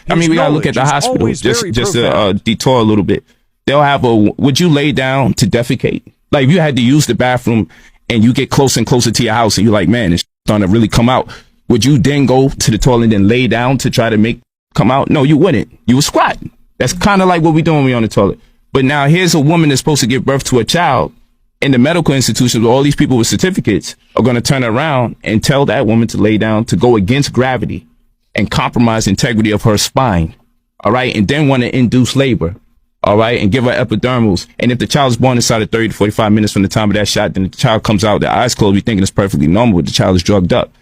I mean, we gotta look at the hospital. Just to detour a little bit. They'll have would you lay down to defecate? Like, if you had to use the bathroom and you get closer and closer to your house and you're like, man, it's starting to really come out. Would you then go to the toilet and lay down to try to make come out? No, you wouldn't. You would squat. That's kind of like what we're doing when we're on the toilet. But now here's a woman that's supposed to give birth to a child in the medical institutions where all these people with certificates are going to turn around and tell that woman to lay down, to go against gravity and compromise the integrity of her spine. All right. And then want to induce labor. All right. And give her epidurals. And if the child is born inside of 30 to 45 minutes from the time of that shot, then the child comes out, the eyes closed, we thinking it's perfectly normal, but the child is drugged up.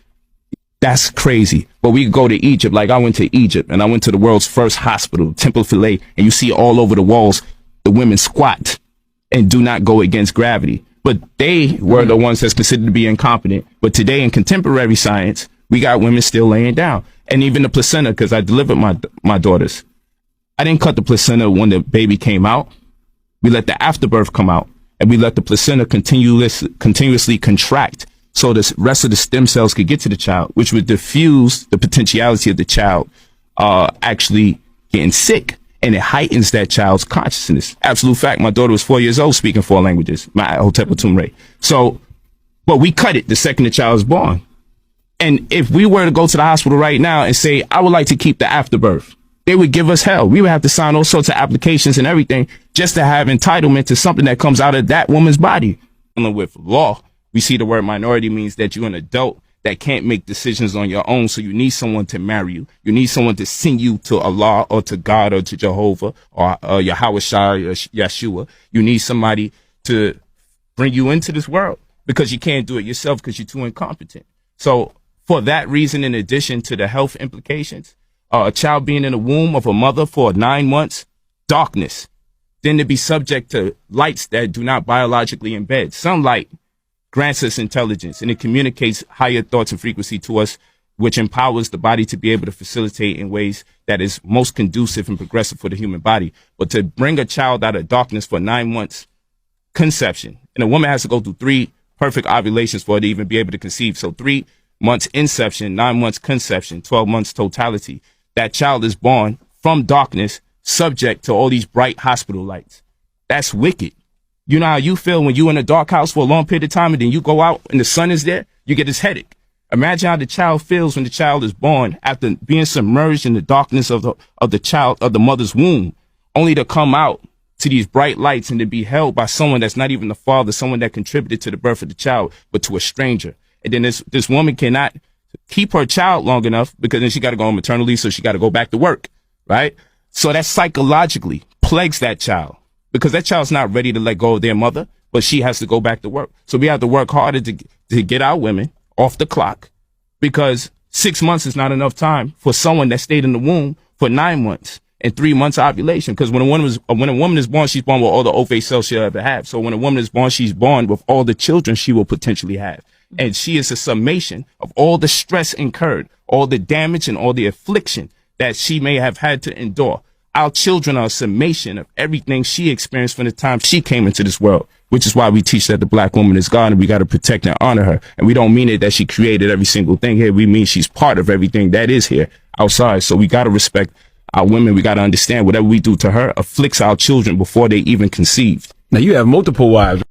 That's crazy. But we go to Egypt. Like, I went to Egypt and I went to the world's first hospital, Temple Philae, and you see all over the walls, the women squat and do not go against gravity. But they were the ones that's considered to be incompetent. But today in contemporary science, we got women still laying down. And even the placenta, because I delivered my daughters. I didn't cut the placenta when the baby came out. We let the afterbirth come out, and we let the placenta continuously contract so the rest of the stem cells could get to the child, which would diffuse the potentiality of the child actually getting sick. And it heightens that child's consciousness. Absolute fact. My daughter was 4 years old speaking 4 languages. My Hotep Tumre. So, but we cut it the second the child was born. And if we were to go to the hospital right now and say, I would like to keep the afterbirth, they would give us hell. We would have to sign all sorts of applications and everything just to have entitlement to something that comes out of that woman's body. And with law, we see the word minority means that you're an adult that can't make decisions on your own. So you need someone to marry you. You need someone to send you to Allah or to God or to Jehovah or Yahweh Shai or Yeshua. You need somebody to bring you into this world because you can't do it yourself because you're too incompetent. So for that reason, in addition to the health implications, a child being in the womb of a mother for 9 months, darkness, then to be subject to lights that do not biologically embed. Sunlight grants us intelligence, and it communicates higher thoughts and frequency to us, which empowers the body to be able to facilitate in ways that is most conducive and progressive for the human body. But to bring a child out of darkness for 9 months, conception, and a woman has to go through 3 perfect ovulations for her to even be able to conceive. So 3 months inception, 9 months conception, 12 months totality. That child is born from darkness, subject to all these bright hospital lights. That's wicked. You know how you feel when you're in a dark house for a long period of time and then you go out and the sun is there? You get this headache. Imagine how the child feels when the child is born after being submerged in the darkness of the mother's womb, only to come out to these bright lights and to be held by someone that's not even the father, someone that contributed to the birth of the child, but to a stranger. And then this woman cannot keep her child long enough because then she got to go on maternal leave, so she got to go back to work, right? So that psychologically plagues that child. Because that child's not ready to let go of their mother, but she has to go back to work. So we have to work harder to get our women off the clock, because 6 months is not enough time for someone that stayed in the womb for 9 months and 3 months ovulation. Because when a woman is born, she's born with all the ovate cells she'll ever have. So when a woman is born, she's born with all the children she will potentially have. And she is a summation of all the stress incurred, all the damage and all the affliction that she may have had to endure. Our children are a summation of everything she experienced from the time she came into this world, which is why we teach that the black woman is God and we got to protect and honor her. And we don't mean it that she created every single thing here. We mean she's part of everything that is here outside. So we got to respect our women. We got to understand whatever we do to her afflicts our children before they even conceived. Now you have multiple wives.